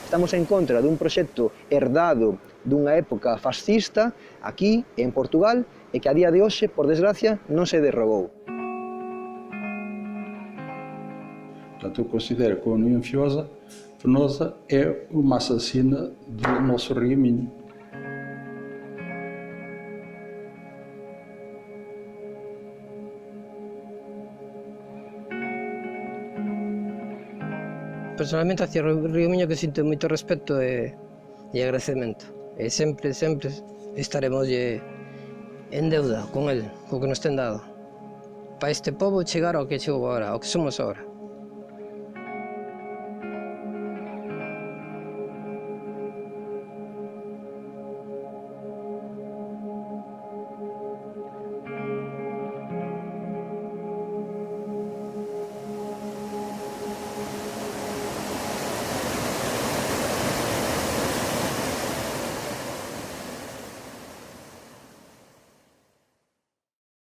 Estamos en contra dun proxecto herdado dunha época fascista aquí en Portugal e que a día de hoxe, por desgracia, non se derrogou. Portanto, eu considero que a União Fenosa é uma assassina do nosso regaminho. Personalmente, hacia o Río Miño que sinto moito respeto e agradecemento. E sempre estaremos en deuda con el, co que nos ten dado. Para este pobo chegar ao que chegou agora, ao que somos agora.